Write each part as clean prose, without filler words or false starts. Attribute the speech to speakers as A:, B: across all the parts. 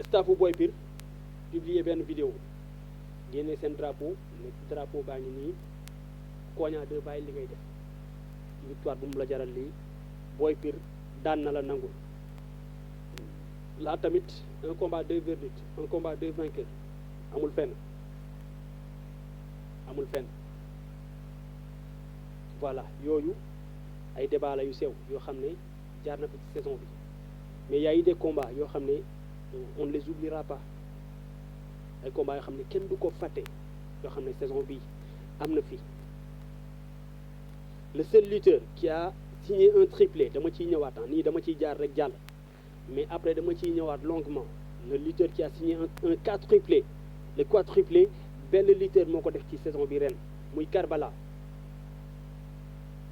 A: staffu Boy Pire publier benn vidéo génne seen drapeau ne drapeau baa ngi nii Kogna 2 bàyyi li ngay def victoire bu mu la jaral lii Boy Pire daan na la nangul laa tamit un combat deux verdicts un combat deux vainqueurs amul fenn voilà yooyu ay débat la yu sew yoo xam ne jaar na fi ci saison bi mais y a eu des combats yoo xam ne on ne les oubliera pas ay combats yoo xam ne kenn du ko fàtte yoo xam ne saison bi am na fi le seul lutteur qui a signé un triplé dama ciy ñëwaat nii dama ciy jaar rek jàll mais après dama ciy ñëwaat longuement le lutteur qui a signé un quadruplé le quadruplé benn lutteur moo ko def ci saison bi ren muy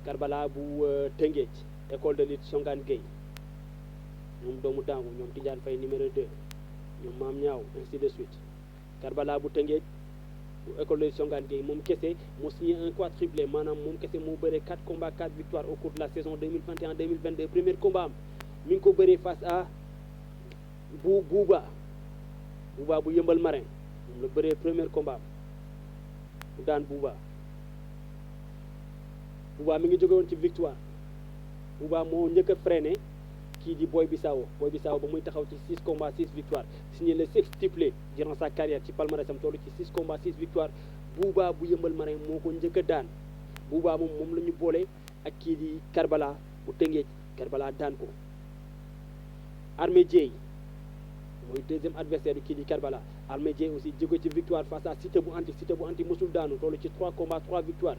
A: Karbala bu Tëngéej école de lutte Songane Gueye ñoom doomu dangu ñoom Tidiane Faye numéro 2 ñoom Maam Ñaaw ainsi de suite Karbala bu Tëngéej bu école de lutte Songane Gueye moom kese moo signé un quadruplé maanaam moom kese moo bëree 4 combats 4 victoires au cours de la saison 2021-2022 premier combat am mi ngi ko bëree face à Bouba bu Yëmbal Marin moom la bëree premier combat am mu daan Bouba mi ngi jóge woon ci victoire Bouba moo njëkk a freiné kii di Boy Bissau ba muy taxaw ci 6 combats 6 victoires signé le sextuplé durant sa carrière ci palmarèsam tollu ci 6 combats 6 victoires Bouba bu Yëmbal Marin moo ko njëkk a daan Bouba moom la ñu boole ak kii di Karbala bu Tëngéej Karbala daan ko Armé Dieye mooy deuxième adversaire bi kii di Karbala Armé Dieye aussi jóge ci victoire face à Cité bu anti mosul daanu tollu ci 3 combats 3 victoires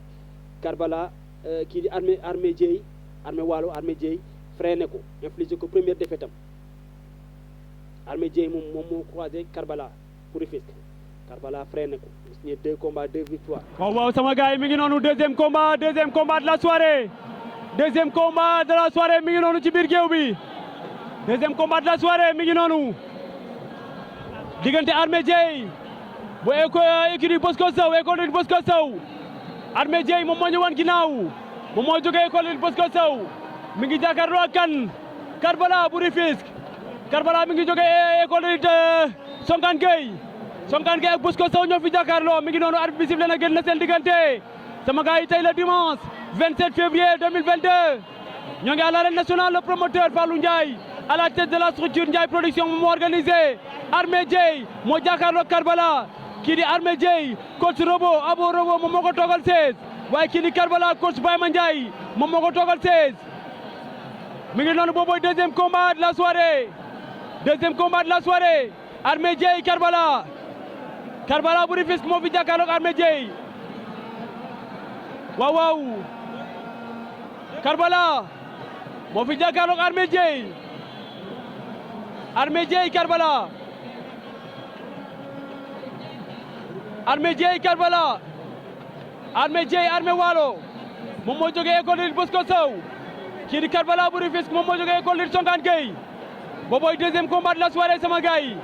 A: Karbala kii di Armé Dieye Armé Dieye freiné ko infligé ko première défaite am Armé Dieye moom moo croisé Karbala pour Rufisque Karbala freiné ko mu signé 2 combats 2 victoires.
B: waaw sama gars yi mi ngi noonu deuxième combat de la soirée mi ngi noonu ci biir géew bi deuxième combat de la soirée mi ngi noonu diggante Armé Dieye bu écurie Bosco Sow école de Bosco Sow Armé Dieye moom moo ñu wan ginnaaw moom moo jógee école de Bosco Sow mi ngi jàkkaarloo ak kan Karbala bu Rufisque Karbala mi ngi jógee école de Songane Gueye ak Bosco Sow ñoo fi jàkkaarloo mi ngi noonu arbitre bi sifflé na génn na seen diggante sama gars yi tey le dimanche 27 février 2022 ñoo ngi à l'arène nationale le promoteur Fallou Ndiaye à la tête de la structure Ndiaye production moom moo organisé Armé Dieye moo jàkkaarloo Karbala kii di Armé Dieye coach Abo Robo moom moo ko toogal 16 waaye kii di Karbala coach Baye Mandiaye moom moo ko toogal 16 mi ngi noonu boobu deuxième combat de la soirée Armé Dieye Karbala bu Rufisque moo fi jàkkaarloog Armé Dieye waaw Karbala moo fi jàkkaarloog Armé Dieye Karbala Armé Waalo moom moo jógee école de Bosco Sow kii di Karbala bu Rufisque moom moo jógee école de Songane Gueye booboy deuxième combat de la soirée sama gars yi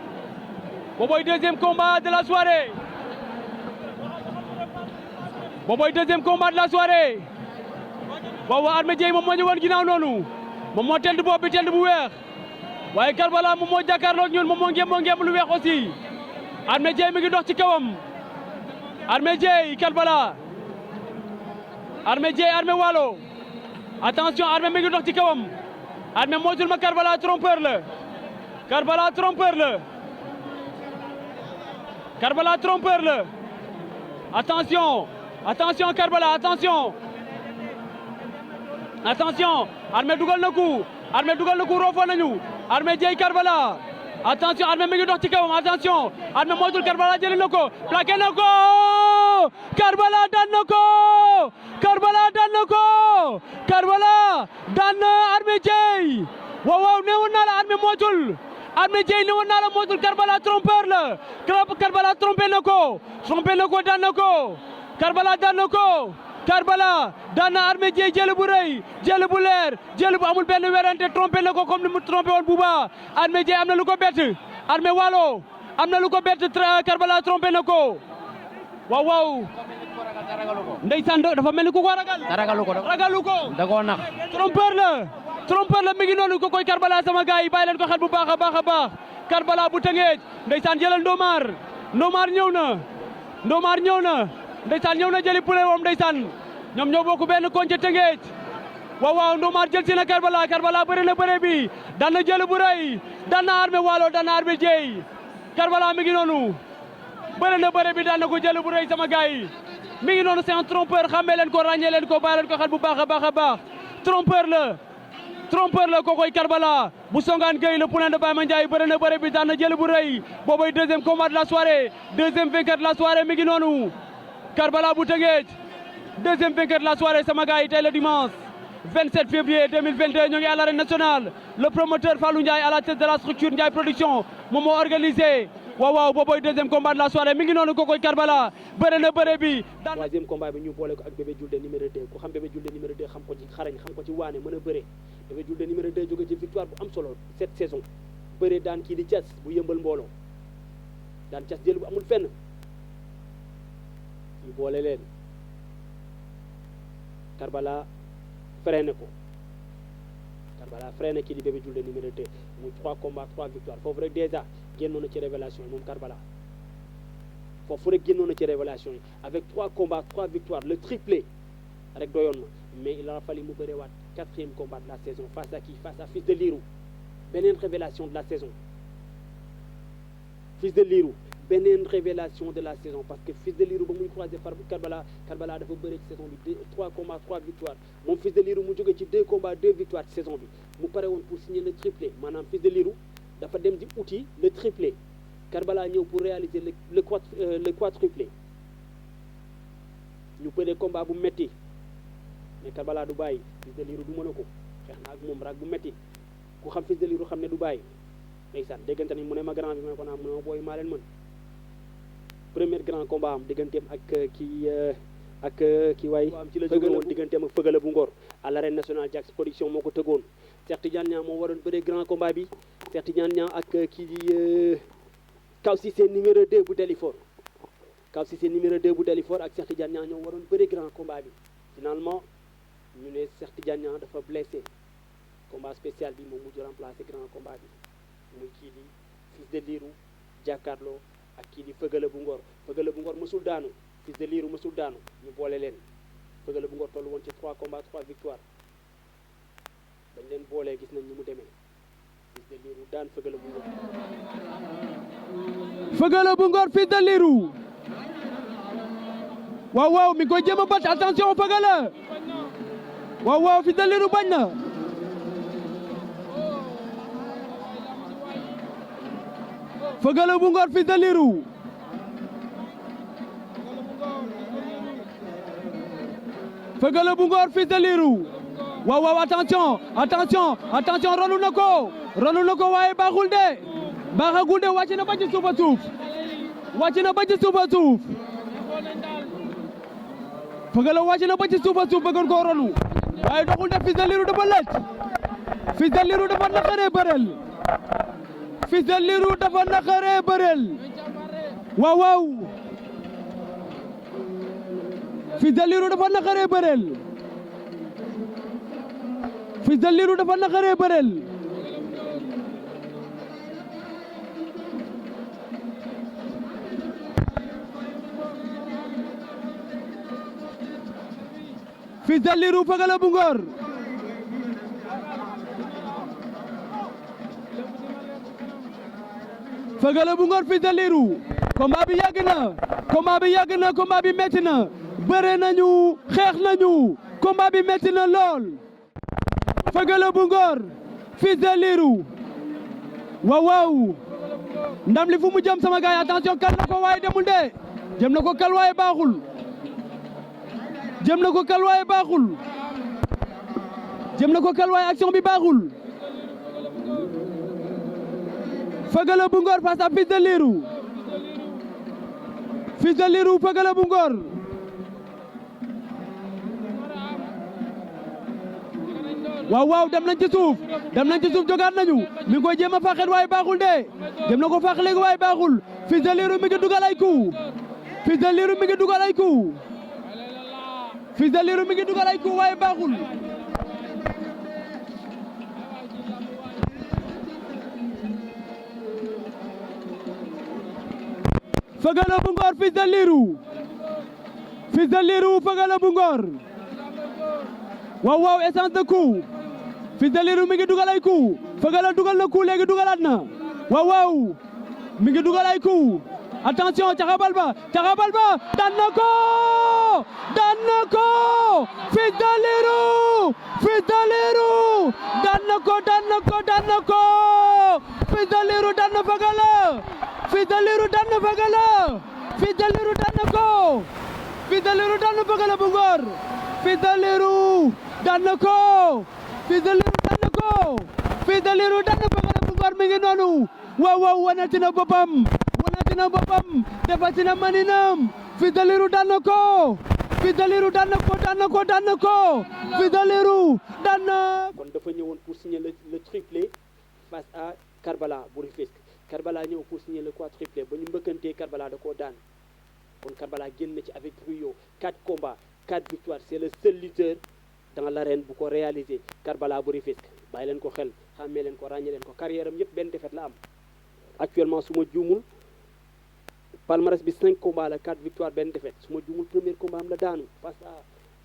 B: booboy deuxième combat de la soirée waaw Armé Dieye moom moo ñu woon ginnaaw noonu moom moo teld bopp bi teld bu weex waaye Karbala moom moo jàkkaarloog ñun moom moo ngeem lu weex aussi Armé Dieye mi ngi dox ci kawam Armé Dieye Karbala Armé Dieye Armé Waalo attention Armé mi ngi dox ci kawam Armé moytul ma Karbala trompeur la attention Karbala attention Armé dugal na coup roofoo nañu Armé Dieye Karbala attention Armé mi ngi dox ci kawam attention Armé moytul Karbala jëli na ko plaqué na ko Karbala daan na Armé Dieye waaw newoon naa la Armé moytul Armé Dieye newoon naa la moytul Karbala trompeur la Karbala trompé na ko daan na ko Karbala daan na Armé Dieye jël bu rëy jël bu leer jël bu amul benn werante trompé na ko comme ni mu trompé woon Bouba Armé Dieye am na lu ko bett Armé Waalo am na lu ko bett Karbala trompé na ko waaw ndeysaan dafa mel ni ku ko ragal
C: ragalu ko
B: da koo nax trompeur la trompeur la mi ngi noonu ko koy Karbala sama gars yi bàyyi leen ko xel bu baax a baax a baax Karbala bu Tëngéej ndeysaan jëlal Ndomar ñëw na ndeysaan ñëw na jëli poulet moom ndeysaan ñoom ñoo bokk benn koñ ca Tëngéej waaw Ndomar jël si na Karbala bëri na bëre bi daan na jël bu rëy daan na Armé Waalo daan na Armé Dieye Karbala mi ngi noonu bëri na bëre bi daan na ko jël bu rëy sama gars yi mi ngi noonu c'est un trompeur xàmmee leen ko ràññee leen ko bàyyi leen ko xel bu baax a baax trompeur la kokoy Karbala bu Songane Gueye le poulain de Baye Mandiaye bëri na bëre bi daan na jël bu rëy booboy deuxième combat de la soirée deuxième vainqueur de la soirée mi ngi noonu Karbala bu Tëngéej deuxième vainqueur de la soirée sama gars yi tey le dimanche 27 février 2022 ñoo ngi à l'arène nationale le promoteur Fallou Ndiaye à la tête de la structure Ndiaye production moom moo organisé waaw booboy deuxième combat de la soirée mi ngi noonu kokoy Karbala bëre na bëre bi
A: troisième combat bi ñu boole ko ak Bébé Diouldé numéro 2 ku xam Bébé Diouldé numéro 2 xam ko ci xarañ xam ko ci waane mën a bëre Bébé Diouldé numéro 2 jóge ci victoire bu am solo cette saison bëre daan kii di Thiès bu yëmbal mbooloo daan Thiès jël bu amul fenn ñu boole leen Karbala freiné kii di Bébé Diouldé numéro 2 muy 3 combats 3 victoires foofu rek déjà génnoon na ci révélation yi moom Karbala foofu rek génnoon na ci révélation yi avec 3 combats 3 victoires le triplé rek doyoon na mais il a fallu mu bëreewaat 4e combat de la saison face à qui face à Fils de Lirou beneen révélation de la saison Fils de Lirou beneen révélation de la saison parce que Fils de Lirou ba muy croisé par Karbala dafa bëre ci saison bi 3 combats 3 victoires moom Fils de Lirou mu jóge ci 2 combats 2 victoires ci saison bi mu pare woon pour signer le triplé maanaam Fils de Lirou dafa dem di outil le triplé Karbala ñëw pour réaliser le quadruplé ñu bëre combat bu metti mais Karbala du bàyyi Fils de Lirou du mën a ko xeex na ak moom raag bu metti ku xam Fils de Lirou xam ne du bàyyi ndeysaan déggante nañ mu ne ma grand bi ma ne ko naa mu ne ma booy maa leen mën premier grand combat am digganteem ak kii waay ci la jóge woon digganteem ak Fëgala bu Ngor à l'arène nationale Jax production moo ko tëggoon Cheikh Tidiane Niang moo waroon bëree grand combat bi Cheikh Tidiane Niang ak kii di Kaw Cissé numéro 2 bu Dalifort ak Cheikh Tidiane Niang ñoo waroon bëree grand combat bi finalement ñu ne Cheikh Tidiane Niang dafa blessé combat spécial bi moom mujj remplacé grand combat bi muy kii di Fils de Lirou jàkkaarloo ak kii di Fëgala bu Ngor mësul daanu Fils de Lirou mësul daanu ñu boole leen Fëgala bu Ngor toll woon ci 3 combats 3 victoires dañ leen boolee gis nañ ni mu demee Fils de Lirou daan Fëgala bu Ngor
B: Fils de Lirou waaw mi ngi koy jéem a bat attention Fëgala waaw Fils de Lirou bañ na Fëgala bu Ngor Fils de Lirou Fëgala bu Ngor Fils de Lirou waaw attention ronu na ko waaye baaxul de baaxagul de wàcc na ba ci suuf Fëgala wàcc na ba ci suuf bëggoon koo ronu waaye doxul de Fils de Lirou dafa lëj Fils de Lirou dafa naqaree bëreel Fils de Lirou dafa naqaree bëreel waaw Fils de Lirou dafa naqaree bëreel Fils de Lirou dafa naqaree bëreel Fils de Lirou Fëgala bu Ngor Fëgala bu Ngor Fils de Lirou combat bi yàgg na combat bi metti na bëre nañu xeex nañu combat bi metti na lool Fëgala bu Ngor Fils de Lirou waaw ndam li fu mu jëm sama gaay attention kal na ko waaye demul de jëm na ko kal waaye baaxul action bi baaxul Fëgala bu Ngor face à Fils de Lirou Fëgala bu Ngor waaw dem nañ ci suuf jogaat nañu mi ngi koy jéem a fàqet waaye baaxul de dem na ko fàq léegi waaye baaxul Fils de Lirou mi ngi dugal ay coup Fils de Lirou mi ngi dugal ay coup waaye baaxul Feugeula bu Ngor Fils de Lirou Feugeula bu Ngor waaw waaw essence de coup Fils de Lirou mi ngi dugal ay coup Feugeula dugal na coup léegi dugalaat na waaw waaw mi ngi dugal ay coup attention caxabal ba daan na ko Fils de Lirou daan na ko Fils de Lirou daan na Feugeula Fils de Lirou daan na Feugeula Fils de Lirou daan na ko Fils de Lirou daan na Feugeula bu Ngor Fils de Lirou daan na ko Fils de Lirou daan na ko Fils de Lirou daan na Feugeula bu Ngor mi ngi noonu waaw waaw wanati na boppam defati na maninam Fils de Lirou daan na ko Fils de Lirou daan na ko Fils de Lirou daan na
A: kon dafa ñëwoon pour signer le triplé face à Karbala bu Rufisque Karbala ñëw pour signer le quadruplé ba ñu mbëkkantee Karbala da koo daan kon Karbala génn na ci avec brio 4 combats 4 victoires c'est le seul lutteur dans l'arène bu ko réalisé Karbala bu Rufisque bàyyi leen ko xel xàmmee leen ko ràññee leen ko carrière am yëpp benn défaite la am actuellement su ma juumul palmarès bi 5 combats la 4 victoires benn défaite su ma juumul premier combat am la daanu face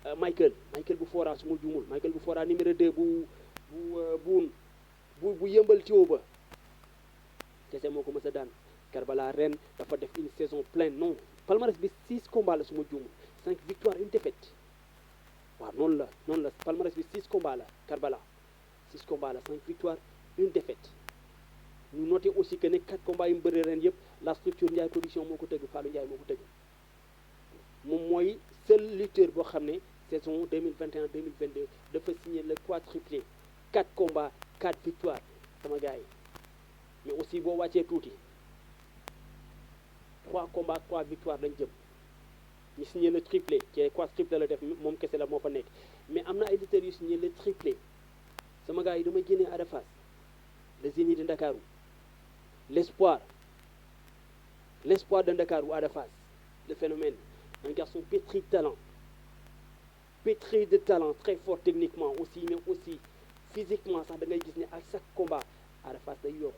A: à Michael bu Fora su ma juumul Michael bu Fora numéro 2 bu yëmbal ci ba kese moo ko mës a daan Karbala ren dafa def une saison pleine non palmarès bi 6 combats la su ma juumul 5 victoires une défaite waaw noonu la palmarès bi 6 combats la Karbala 6 combats la 5 victoires une défaite ñu noté aussi que ne 4 combats yu mu bëri ren yëpp la structure Ndiaye production moo ko tëgg Fallou Ndiaye moo ko tëgg moom mooy seul lutteur boo xam ne saison 2021 2022 dafa signer le quadruplé 4 combats 4 victoires sama gars yi mais aussi boo wàccee tuuti 3 combats 3 victoires lañ jëm ñu signer le triplé ci quadruplé la def moom kese la moo fa nekk mais am na ay lutteurs yu signer le triplé sama gars yi damay génnee Ada Fass le Zénith de Ndakaaru l'espoir de Ndakaaru Ada Fass le phénomène un garçon pétri de talent très fort techniquement aussi mais aussi physiquement sax da ngay gis ne à chaque combat Ada Fass day yokku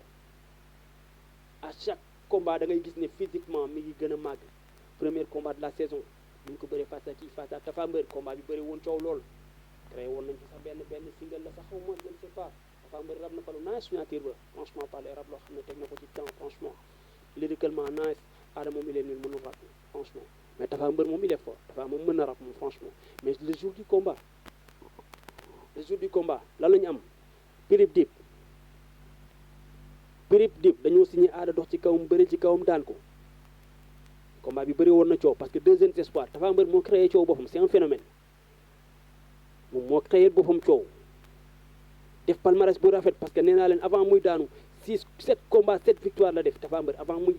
A: à chaque combat da ngay gis ne physiquement mi ngi gën a màgg premier combat de la saison ñu ngi ko bëree face à Tapha Mbeur combat bi bëri woon coow lool créé woon nañ ci sax benn single la sax au moins je ne sais pas Tapha Mbeur rab na fa lu nice signature ba franchement parler rab loo xam ne teg na ko ci temps franchement lyricalement nice Ada moom il est nul mënul rab franchement mais Tapha Mbeur moom il est fort Tapha moom mën na rab moom franchement mais le jour du combat lan la ñu am Pirip Dip dañoo signé Ada dox ci kawam bëri ci kawam daan ko combat bi bëri woon na coow parce que deuxième espoir Tapha Mbeur moo créé coow boppam c'est un phénomène moom moo créé boppam coow def palmarès bu rafet parce que nee naa leen avant muy daanu 7 combats 7 victoires la def Tapha Mbeur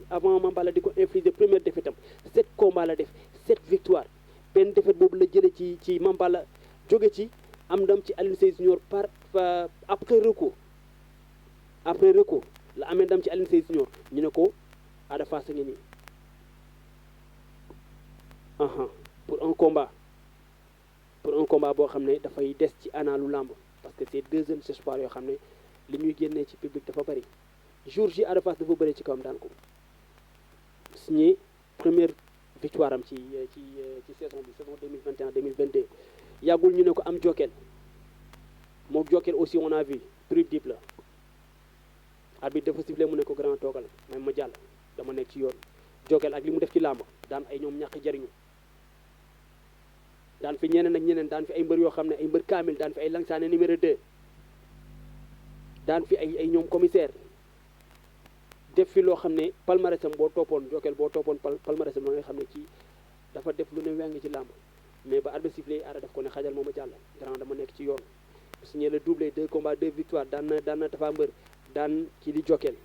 A: avant Mambala di ko infliger première défaite am 7 combats la def 7 victoires benn défaite boobu la jëlee ci Mambala jóge ci am ndam ci Alioune Sèye Junior après recours la amee ndam ci Alioune Sèye Junior ñu ne ko Ada Fass a ngi nii pour un combat boo xam ne dafay des ci analu làmb parce que c'est deuxième espoir yoo xam ne li ñuy génnee ci public dafa bëri jour ji Ada Fass dafa bëri ci kawam daan ko signé première victoire am ci saison 2021 2022 yàggul ñu ne ko am Jokkel moom Jokkel aussi on a vu Pirip Dip la arbitre dafa sifflé mu ne ko grand toogal même ma jàll dama nekk ci yoon Jokkel ak li mu def ci làmb daan ay ñoom ñàkk jariñu daan fi ñeneen ak ñeneen daan fi ay mbër yoo xam ne ay mbër kaamil daan fi ay Langsaane numéro 2 daan fi ay ñoom commissaire def fi loo xam ne palmarèsam boo toppoon Jokkel boo toppoon palmarèsam da nga xam ne ci dafa def lu ne weng ci làmb mais ba arbitre sifflé Ada daf ko ne xajal mooma jàll grand dama nekk ci yoon signé le doublé 2 combats 2 victoires daan na Tapha Mbeur daan kii di Jokkel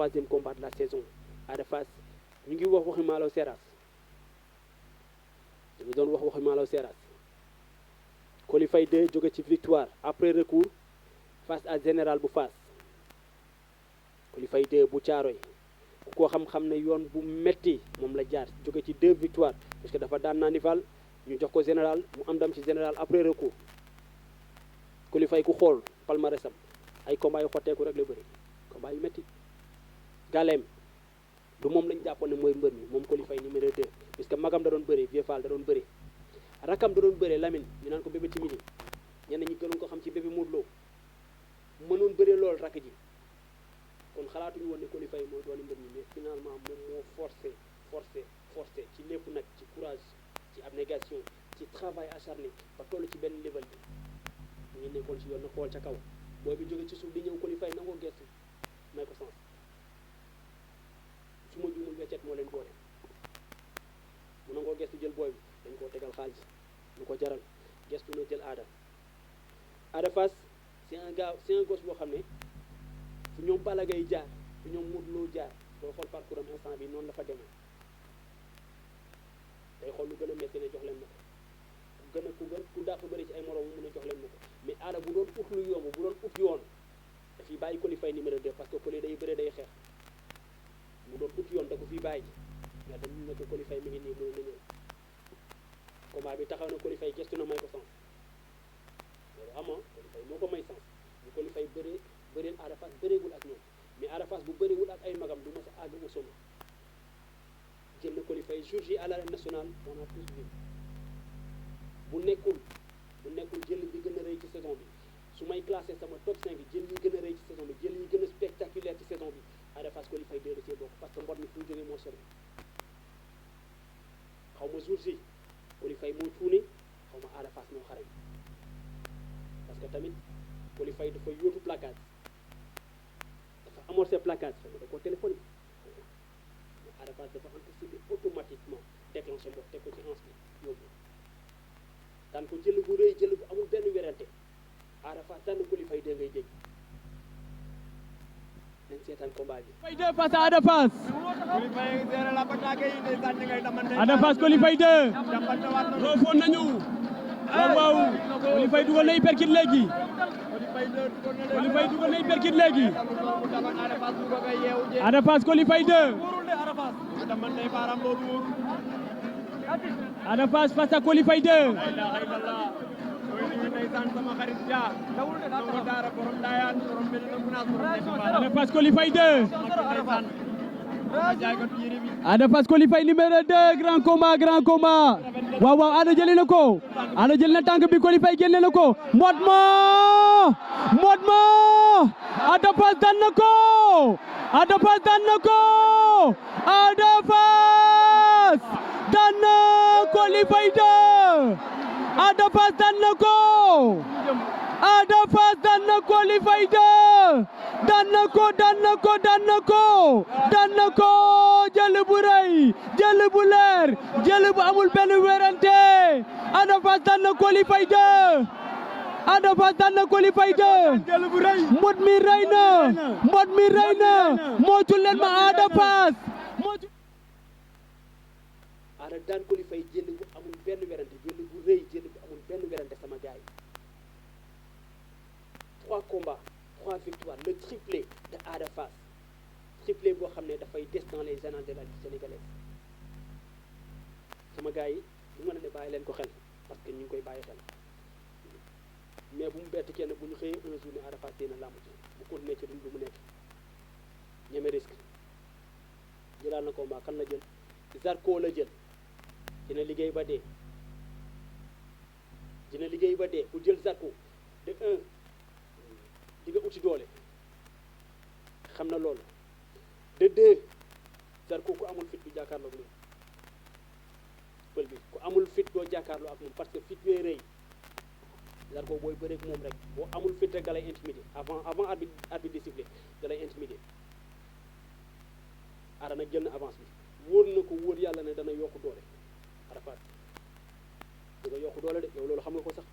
A: troisième combat de la saison Ada Fass ñu ngi wax waxi Malaw Seras ñu ngi doon wax waxi Malaw Seras Coly Faye 2 jóge ci victoire après recours face à Général bu Fass Coly Faye 2 bu Caaroy ku ko xam-xam ne yoon bu metti moom la jaar jóge ci 2 victoires parce que dafa daan Nanival ñu jox ko Général mu am ndam ci Général après recours Coly Faye ku xool palmarèsam ay combat yu xotteeku rek la bëri combat yu metti galeem du moom lañ jàppoon ne mooy mbër mi moom Coly Faye numéro 2 puisque magam da doon bëri Vieux Fall da doon bëri rakam da doon bëri Lamine ñu naan ko bébé timidi ñenn ñi gënoon ko xam ci bébé Modou Lo mënoon bëri lool rakk ji kon xalaatuñu woon ne Coly Faye mooy doon mbër mi mais finalement moom moo forcé ci lépp nag ci courage ci abnégation ci travail acharné ba toll ci benn level bi ñu nekkoon ci yoon na xool ca kaw booy bi jóge ci suuf di ñëw Coly Faye nangoo gestu may ko sens su ma juumul weccet moo leen boole mu nangoo gestu jël booy bi dañ koo tegal xaalis lu ko jaral gestu na jël Ada Fass c'est un gosse boo xam ne fu ñoom Balla Gaye jaar fu ñoom Modou Lo jaar boo xool parcours am instant bi noonu la fa demee day xool lu gën a métti ne jox leen ma ko ku dàq bëri ci ay moroom mu ne jox leen ma ko mais Ada bu doon ut lu yomb bu doon ut yoon dafay bàyyi Coly Faye numéro 2 parce que Coly day bëre day xeex mu doon ut yoon da ko fii bàyyi mais dañu nekk Coly Faye mi ngi nii mënu na ñëw combat bi taxaw na Coly Faye gestu na may ko sens loolu ama Coly Faye moo ko may sens bu Coly Faye bëreel Ada Fass bëreegul ak ñoom mais Ada Fass bu bëreewul ak ay magam du ma sa àgg au sommet jël na Coly Faye jour ji à l'arène nationale on a tous vu bu nekkul jël bi gën a rëy ci saison bi su may classé sama top 5 jël yi gën a rëy ci saison bi jël yi gën a spectaculaire ci saison bi Ada Fass Coly Faye 2 da cee bokk parce que mbot mi fu mu jógee moo sori xaw ma jour ji Coly Faye moo cuune xaw ma Ada Fass moo xarañ parce que tamit Coly Faye dafa yóotu placage dafa amorcé placage xam nga da koo téléphoné mais Ada Fass dafa anticipé automatiquement déclenché mbot teg ko ci ans bi yóbbu daan ko jël bu rëy jël bu amul benn werante Ada Fass daan na Coly Faye 2 ngay dégg nañ seetaan combat bi.
B: Faye 2 face à Ada Fass. Ada Fass Coly Faye 2. roofoon nañu. waaw Coly Faye dugal na hyperkit léegi. Coly Faye dugal na hyperkit léegi. Ada Fass Coly Faye 2. Ada Fass face à Coly Faye 2. Ada Fass Coly Faye 2. Ada Fass Coly Faye numéro 2 grand combat waaw Ada jëlee na ko Ada jël na tànk bi Coly Faye génne na ko mbot ma Ada Fass daan na ko Ada Fass daan na ko Ada Fass daan na Coly Faye 2 Ada Fass daan na ko Ada Fass daan na Coly Faye 2 daan na ko jël bu rëy jël bu leer jël bu amul benn wérante Ada Fass daan na Coly Faye 2 Ada Fass daan na Coly Faye 2 mbot mi rëy na mootu leen ma Ada Fass
A: Ada daan Coly Faye jël bu amul benn wérante jël bu rëy jël bu amul benn wérante sama gars yi 3 combats 3 victoires le triplé de Ada Fass triplé boo xam ne dafay des dans les annales de la lutte sénégalaise sama gars yi bu ma ne bàyyi leen ko xel parce que ñu ngi koy bàyyi xel mais bu mu bett kenn bu ñu xëyee un jour ne Ada Fass dina làmb ci bu continuer ci dund bu mu nekk ñeme risque jëlaat na combat kan la jël Zarko la jël dina liggéey ba dee ku jël Zarko de 1 di nga uti doole xam na loolu de 2 Zarko ku amul fit du jàkkaarloo ak moom pël bi ku amul fit doo jàkkaarloo ak moom parce que fit yooyu rëy Zarko booy bëreeg moom rek boo amul fit rek da lay intimider avant arbitre di siffler da lay intimider Ada nag jël na avance bi wóor na ko wóor yàlla ne dana yokku doole Ada Fass di nga yokku doole de yow loolu xam nga ko sax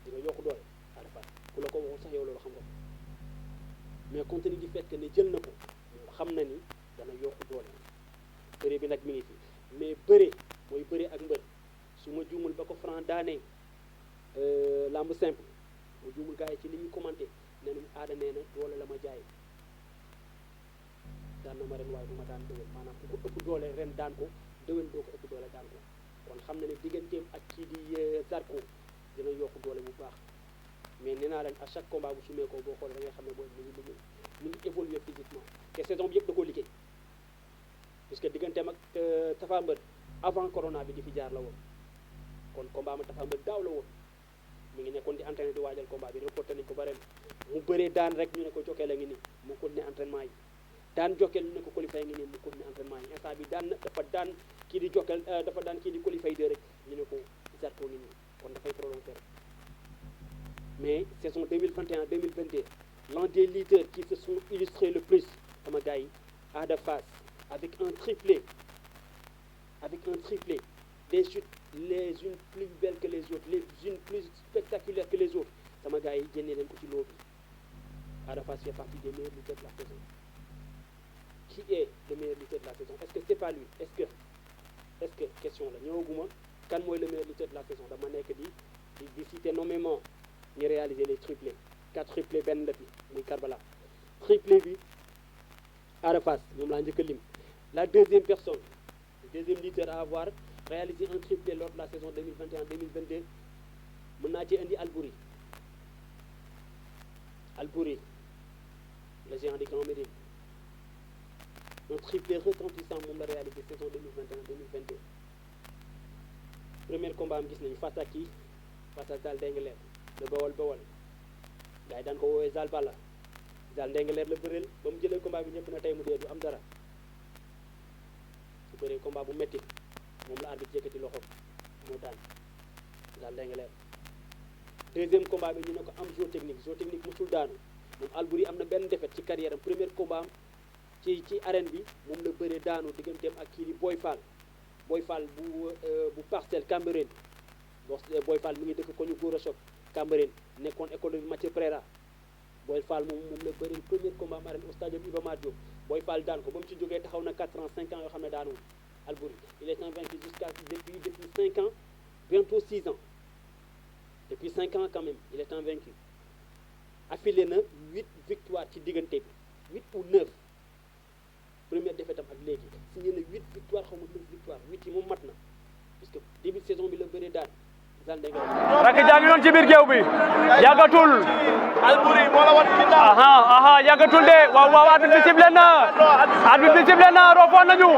A: di nga yokku doole Ada Fass ku la ko waxul sax yow loolu xam nga ko mais compte tenu du fait que ne jël na ko xam na ni dana yokk doole bëre bi nag mi ngi fi mais bëre mooy bëre ak mbër su ma juumul ba ko Franc daanee lamb simple mu juumul gars yi ci li ñu commenté nee nañu aada nee na doole la ma jaay daan na ma ren waaye du ma daan déwén maanaam ku ko ëpp doole ren daan ko déwén doo ko ëpp doole daan ko kon xam na ne digganteem ak kii di Zarko dina yokk doole bu baax mais nee naa leen à chaque combat bu sumee ko boo xoolee da ngay xam ne booy mi ngi évoluer physiquement te saison bi yëpp da koo liggéey puisque digganteem ak Tapha Mbeur avant corona bi di fi jaar la woon kon combat ma Tapha Mbeur daaw la woon mi ngi nekkoon di entraîné di waajal combat bi reporté nañ ko ba ren mu bëree daan rek ñu ne ko jokkee la ngi nii mu continuer entraînement yi daan jokkeel ñu ne ko qualifié ngi nii mu continuer entraînement yi instant bi daan dafa daan kii di jokkeel dafa daan kii di qualifié de rek ñu ne ko Zarko ngi nii kon dafay prolongé rek mais saison 2021-2022 l'un des leaders qui se sont illustrés le plus sama gars yi Ada Fass avec un triplé des chutes les unes plus belles que les autres les unes plus spectaculaires que les autres sama gars yi génnee leen ko ci loo bi Ada Fass fait partie des meilleurs lutteurs de la saison qui est le meilleur lutteur de la saison est-ce que c'est pas lui est-ce que question la ñëwaguma kan mooy le meilleur lutteur de la saison dama nekk di citer nommément ñu réaliser les triplés 4 triplés benn la fi muy Karbala triplé bi Ada Fass moom laa njëkk a lim la deuxième personne le deuxième lutteur à avoir réalisé un triplé lors de la saison 2021-2022 mën naa ci indi Albouri le géant du Grand Médine un triplé retentissant moom la réalisé saison 2021-2022 premier combat am gis nañu face à qui face à Zal Ndingler le Bawol gars yi daan ko woowee Zal Balla Zal Ndingler la bëreel ba mu jëlee combat bi ñëpp na tey mu dee du am dara su bëree combat bu metti moom la arbitre yëkkati loxo moo daan Zal Ndingler deuxième combat bi ñu ne ko am géotechnique musul daanu moom Albouri am na benn défaite ci carrière am premier combat am ci arène bi moom la bëree daanu digganteem ak kii di Boy Fall bu Parcelles Cambérène Boy Fall mi ngi dëkk ko ñu góor a choc Cambérène nekkoon école de Mathieu Préra Boy Fall moom la bëri premier combat am arène au stade Iba Mar Diop Boy Fall daan ko ba mu ci jógee taxaw na 4 ans 5 ans yoo xam ne daanuwul Albouri il est invaincu depuis 5 ans bientôt 6 ans depuis 5 ans quand même il est invaincu affilé na 8 victoires ci diggante bi 8 ou 9 première défaite am ak léegi signé na 8 victoires xaw ma 9 victoires 8 yi moom mat na puisque début de saison bi la bëree daan Zal Ndingler
B: rakk jaa ngi noonu ci biir géew bi yàggatul
C: Albouri moo la wan ginnaaw
B: aha yàggatul de waaw arbitre bi sifflé na rofoon nañu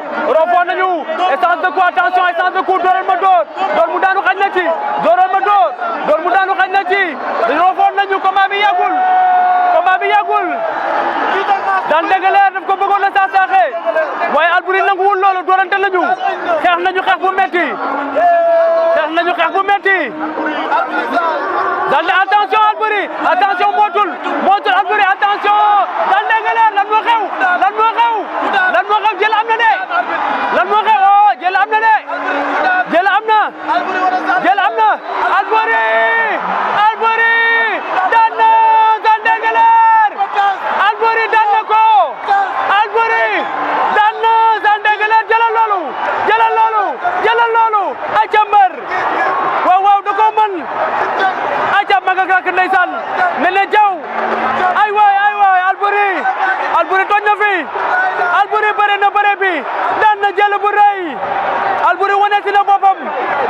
B: essence de quoi attention essence de coup dooral ma door mu daanu xañ na ci dooral ma door mu daanu xañ na ci rofoon nañu combat bi yàggul Zal Ndingler daf ko bëggoon a saaxee waaye Albouri nanguwul loolu doorante nañu xeex nañu xeex bu metti attention Albouri attention mootul Albouri attention Zal Ndingler lan moo xew jël am na de lan moo xew jël am na Albouri daan na Zal Ndingler Albouri daan na ko Albouri daan na Zal Ndingler jëlal loolu aca mbër waaw da ko mën aca maga gak ndeysaan Nene Diaw ay waay Albouri toj na fi Albouri bëre na bëre bi daan na jël bu rëy Albouri waneti na boppam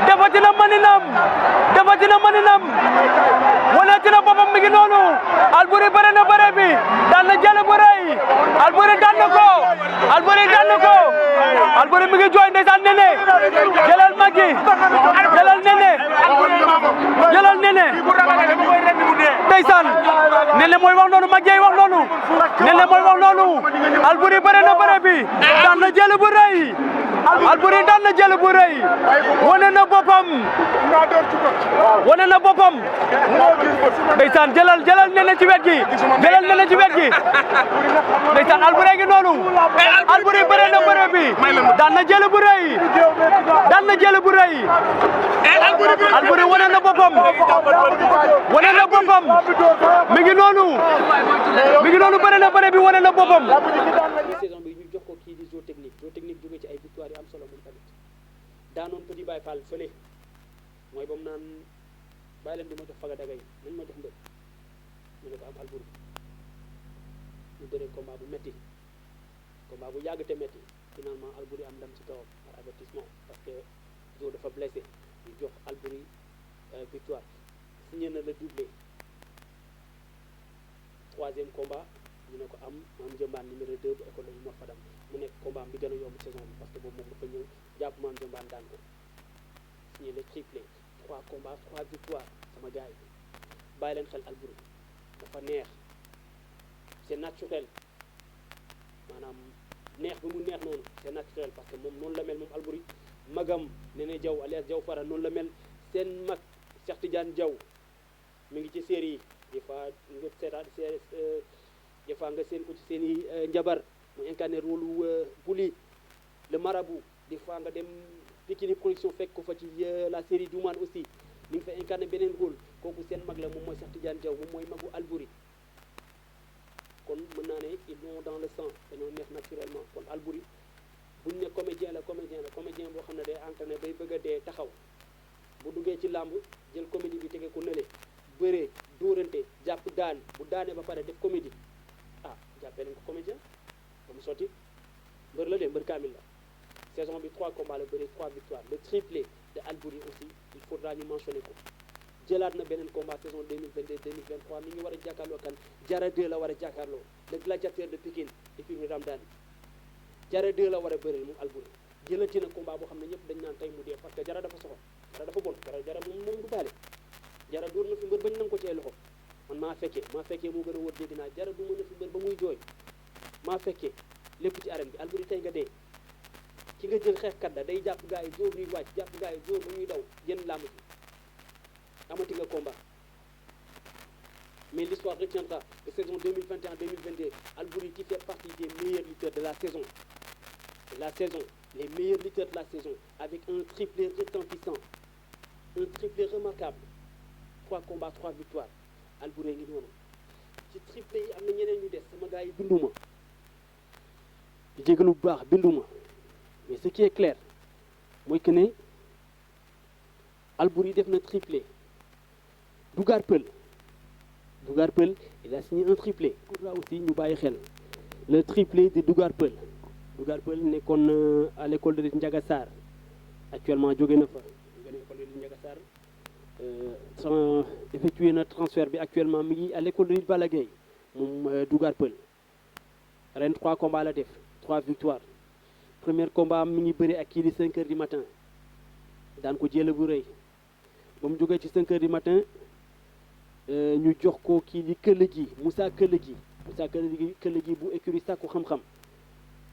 B: defati na maninam waneti na boppam mi ngi noonu Albouri bëre na bëre bi daan na jël bu rëy Albouri daan na ko Albouri mi ngi jooy ndeysaan Nene jëlal magi jëlal Nene ndeysaan Nene mooy wax noonu Maguette wax noonu Nene mooy wax noonu Albouri bëre na bëre bi daan na jël bu rëy Albouri daan na jël bu rëy wane na boppam ndeysaan jëlal Nene ci wet gi ndeysaan Albouri ngi noonu Albouri bëre na bëre bi daan na jël bu rëy Albouri wane na boppam mi ngi noonu bëre na bëre bi wane na boppam
A: Baye Fall fële mooy ba mu naan bàyyi leen di ma jox faga daga yi nañ ma jox mbër ñu ne ko am Alboury ñu bëree combat bu metti combat bu yàgg te metti finalement Alboury am ndam ci kawam par avertissement parce que Zo dafa blessé ñu jox Alboury victoire signé na le doublé troisième combat ñu ne ko am Maam Jëmbaan numéro 2 bu école de Mor Fadam mu nekk combat bi gën a yomb saison bi parce que boobu moom dafa ñëw jàpp Maam Jëmbaan daan ko signé le triplé 3 combats 3 victoires sama gars yi bàyyi leen xel Alboury dafa neex c'est naturel maanaam neex bi mu neex noonu c'est naturel parce que moom noonu la mel moom Alboury magam Néné Diaw alias Diaw Fara noonu la mel seen mag Cheikh Tidiane Diaw mi ngi ci série yi des fois nga seetaan des fois nga seen ko ci seen i njabar mu incarné rôle Bouli le marabout des fois nga dem Pikini production fekk ko fa ci la série Doumane aussi mi ngi fa incarné beneen rôle kooku seen mag la moom mooy Cheikh Tidiane Diaw moom mooy magu Alboury kon mën naa ne ils vont dans le sang dañoo neex naturellement kon Alboury buñ ne comédien la comédien boo xam ne day entraîné bay bëgg a dee taxaw bu duggee ci làmb jël comédie bi tege ko nële bëree dóorante jàpp daan bu daanee ba pare def comédie ah jàppee nañ ko comédien ba mu sotti mbër la de mbër kaamil la saison bi 3 combats la bëri 3 victoires le triplé de Alboury aussi il faudra ñu mentionner ko jëlaat na beneen combat saison 2022 2023 mi ngi war a jàkkaarloo kan Jara 2 la war a jàkkaarloo le gladiateur de Pikine écurie Ramdan Jara 2 la war a bëri moom Alboury jëlati na combat boo xam ne ñëpp dañ naan tey mu dee parce que Jara dafa soxor Jara dafa bon Jara moom du baale Jara dóor na fi mbër bañ nangu ko ci ay loxo man maa fekkee moo gën a wóor dégg naa Jara du mën na fi mbër ba muy jooy maa fekkee lépp ci arène bi Alboury tey nga dee ki nga jël xeexkat da day jàpp gars yi dóor ñuy wàcc jàpp gars yi dóor ba ñuy daw génn làmb ji amati nga combat mais l'histoire retiendra de saison 2021-2022 Alboury qui fait partie des meilleurs lutteurs de la saison les meilleurs lutteurs de la saison avec un triplé retentissant un triplé remarquable 3 combats 3 victoires Alboury ngi noonu ci triplé yi am na ñeneen ñu des sama gars yi binduma di jégalu bu baax binduma mais ce qui est clair mooy que ne Alboury def na triplé Dougar Peul il a signé un triplé pour là aussi ñu bàyyi xel le triplé de Dougar Peul nekkoon à l'école de Ndiaga Sarr actuellement jóge na fa école de Ndiaga Sarr effectué na transfert bi actuellement mi ngi à l'école de Balla Gaye moom Dougar Peul ren 3 combats la def 3 victoires premier combat mi ngi bëri ak kii di 5 heures du matin daan ko jël bu rëy ba mu jógee ci 5 heures du matin ñu jox ko kii di Moussa Këll gi bu écurie Sakku Xam-Xam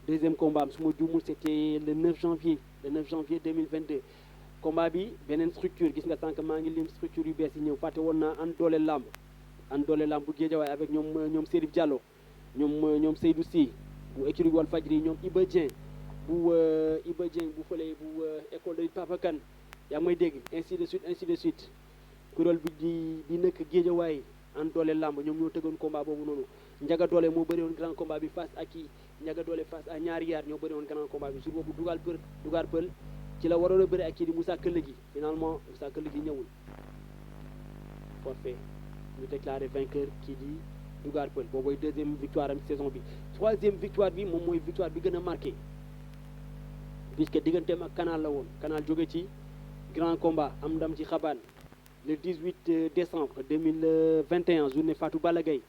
A: deuxième combat am su ma juumul c'était le 9 janvier 2022 combat bi beneen structure gis nga sànq maa ngi lim structure yu bees yi ñëw fàtte woon naa an doole lamb bu Géejawaay avec ñoom Serif Diallo ñoom Seydou Sy bu écurie Walfadjri ñoom Iba Dieng bu fële bu école de Papa Kane yaa ngi may dégg ainsi de suite kuréel bi di nekk Géejawaay an doole lamb ñoom ñoo tëggoon combat boobu noonu Njaga Doole moo bëri woon grand combat bi face à kii Njaga Doole face à ñaari yaar ñoo bëri woon grand combat bi jour boobu Dougar Peul ci la waroon a bëri ak kii di Moussa Këll gi finalement Moussa Këll gi ñëwul forfait ñu déclaré vainqueur kii di Dougar Peul boobooy deuxième victoire am saison bi troisième victoire bi moom mooy victoire bi gën a marqué puisque digganteem ak Canal la woon Canal jóge ci grand combat am ndam ci xabaan le 18 décembre 2021 journée Fatou Balla Gaye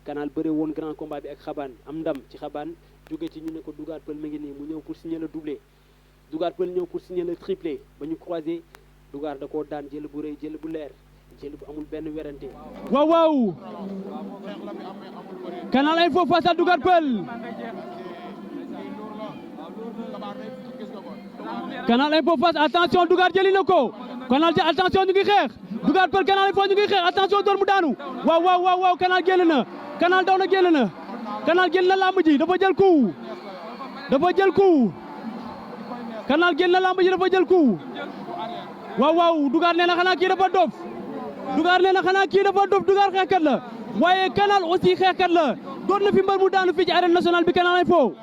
A: Canal bëre woon grand combat bi ak xabaan am ndam ci xabaan jóge ci ñu ne ko Dougar Peul mi ngi nii mu ñëw pour signer le doublé Dougar Peul ñëw pour signer le triplé ba ñu croisé Dougar da koo daan jël bu rëy jël bu leer jël bu amul benn werante.
B: waaw Canal Info face à Dougar Peul Canal Info face attention Dougar jëli na ko Canal attention ñu ngi xeex Dougar Peul Canal Info ñu ngi xeex attention door mu daanu waaw Canal génn na Canal daw na génn na Canal génn na lamb ji dafa jël coup Canal génn na lamb ji dafa jël coup waaw Dougar nee na xanaa kii dafa dof Dougar xeexkat la waaye Canal aussi xeexkat la door na fi mbër mu daanu fii ci arène nationale bi Canal Info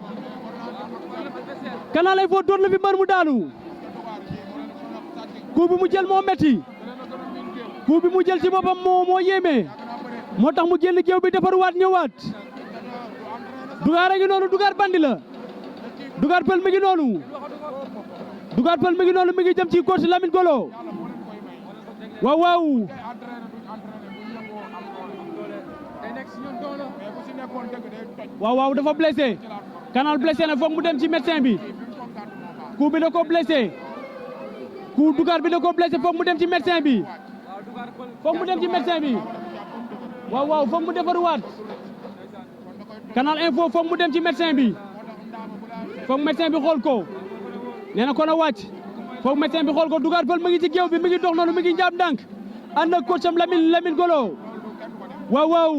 B: door na fi mbër mu daanu coup bi mu jël moo metti coup bi mu jël ci boppam moo yéeme moo tax mu génn géew bi defaruwaat ñëwaat Dougar a ngi noonu Dougar bandi la Dougar Peul mi ngi noonu Dougar Peul mi ngi noonu mi ngi jëm ci coach Lamine Golo waaw waaw waaw waaw dafa blessé Canal blessé na foog mu dem ci médecin bi coup bi da ko blessé coup Dougar bi da ko blessé foog mu dem ci médecin bi foog mu dem ci médecin bi waaw waaw foog mu defaruwaat Canal Info foog mu dem ci médecin bi foog médecin bi xool ko nee na ko na wàcc foog médecin bi xool ko Dougar Peul mi ngi ci géew bi mi ngi dox noonu mi ngi njaab ndànk ànd ak coacham Lamine Golo waaw waaw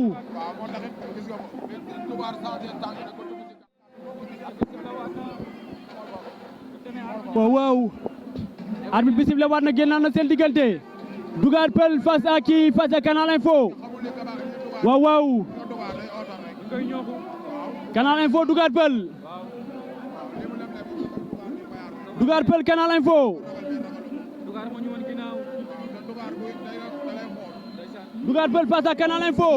B: waaw arbitre bi sifflé waat na génnaat na seen diggante Dougar Peul face à qui face à Canal Info waaw waaw Canal Info Dougar Peul Dougar Peul Canal Info Dougar Peul face à Canal Info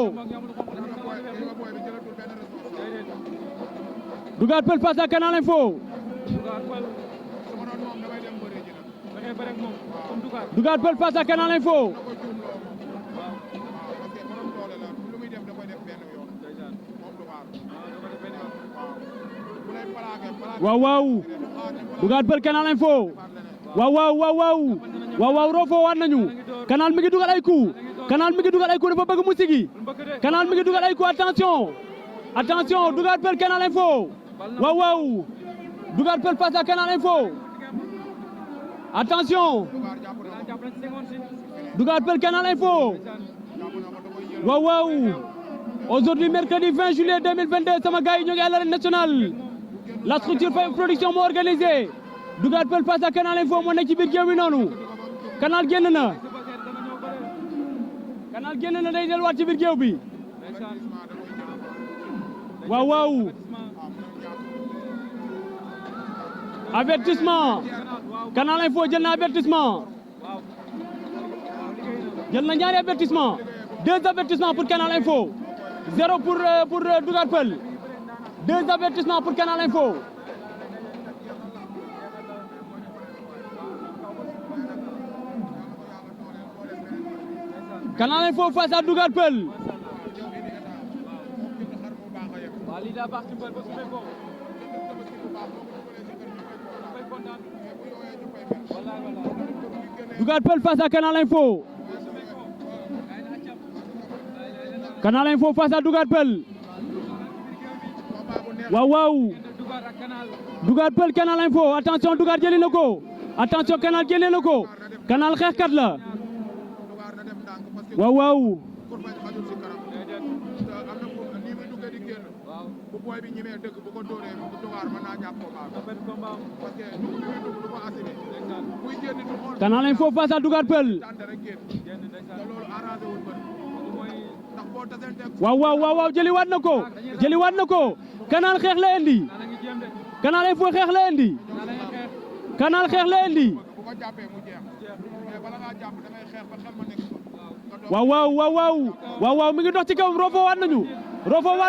B: Dougar Peul face à Canal Info Dougar Peul face à Canal Info waaw waaw Dougar Peul Canal Info waaw waaw waaw waaw waaw waaw roofoo waat nañu Canal mi ngi dugal ay coup Canal mi ngi dugal ay coup dafa bëgg mu sigi Canal mi ngi dugal ay coup attention Dougar Peul Canal Info waaw waaw Dougar Peul face à Canal Info attention Dougar Peul Canal Info waaw waaw aujourd'hui mercredi 20 juillet 2022 sama gars yi ñoo ngi à l'arène nationale la structure Fame Production moo organisé Dougar Peul face à Canal Info moo nekk ci biir géew bi noonu Canal génn na day delluwaat ci biir géew bi waaw waaw avertissement Canal Info jël na avertissement jël na ñaari avertissement 2 avertissements pour Canal Info 0 pour Dougar Peul 2 avertissements pour Canal Info Canal Info face à Dougar Peul Dougar Peul face à Canal Info Canal Info face à Dougar Peul waaw waaw Dougar Peul Canal Info attention Dougar jëli na ko attention Canal jëlee na ko Canal xeexkat la waaw waaw Canal Info face à Dougar Peul waaw waaw waaw jëliwaat na ko Canal xeex la indi Canal Info xeex la indi Canal xeex la indi waaw waaw mi ngi dox ci kaw roofoo waat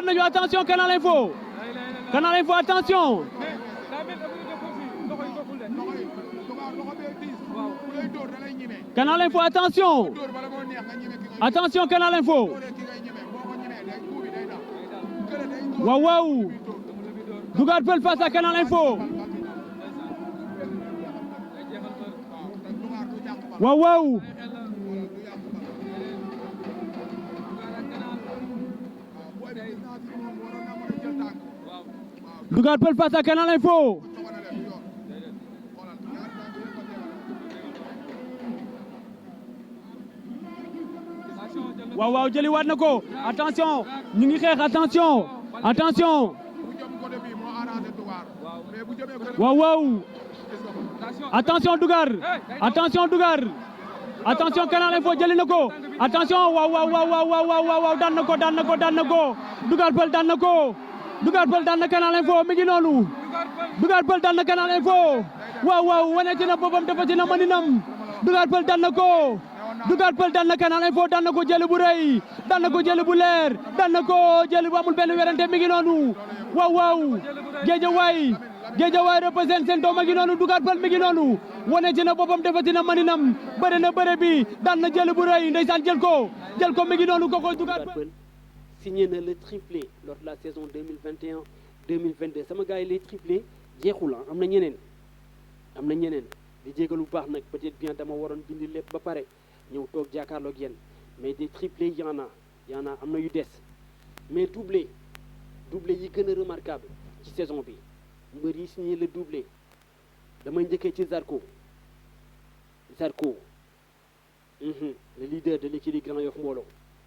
B: nañu attention Canal Info attention Canal Info attention Canal Info waaw waaw Dougar Peul face à Canal Info waaw waaw Dougar Peul face à Canal Info waaw waaw jëli waat na ko attention ñu ngi xeex attention waaw waaw attention Dougar attention Canal Info jëli na ko attention waaw daan na ko Dougar Peul daan na ko Dougar Peul daan na Canal Info mi ngi noonu Dougar Peul daan na Canal Info waaw wane ci na boppam dafa ci na maninam Dugar Peul daan na ko Dugar Peul daan na Canal Info daan na ko jël bu rëy daan na ko jël bu leer daan na ko jël bu amul benn werante mi ngi noonu waaw waaw Guédiawaye représente seen doom a ngi noonu Dugar Peul mi ngi noonu wane ci na boppam defati na maninam bëre na bëre bi daan na jël bu rëy ndeysaan jël ko mi ngi noonu kooku Dugar Peul
A: signé na le triplé lors de la saison 2021-2022 sama gars yi les triplés jeexul am na ñeneen di jégalu bu baax nag peut-être bien dama waroon bindi lépp ba pare ñëw toog jàkkaarloog yéen mais des triplés y en a am na yu des mais doublé yi gën a remarquable ci saison bi mbër yi signé le doublé damay njëkkee ci Zarko le leader de l'équipe Grand Yoff Mbooloo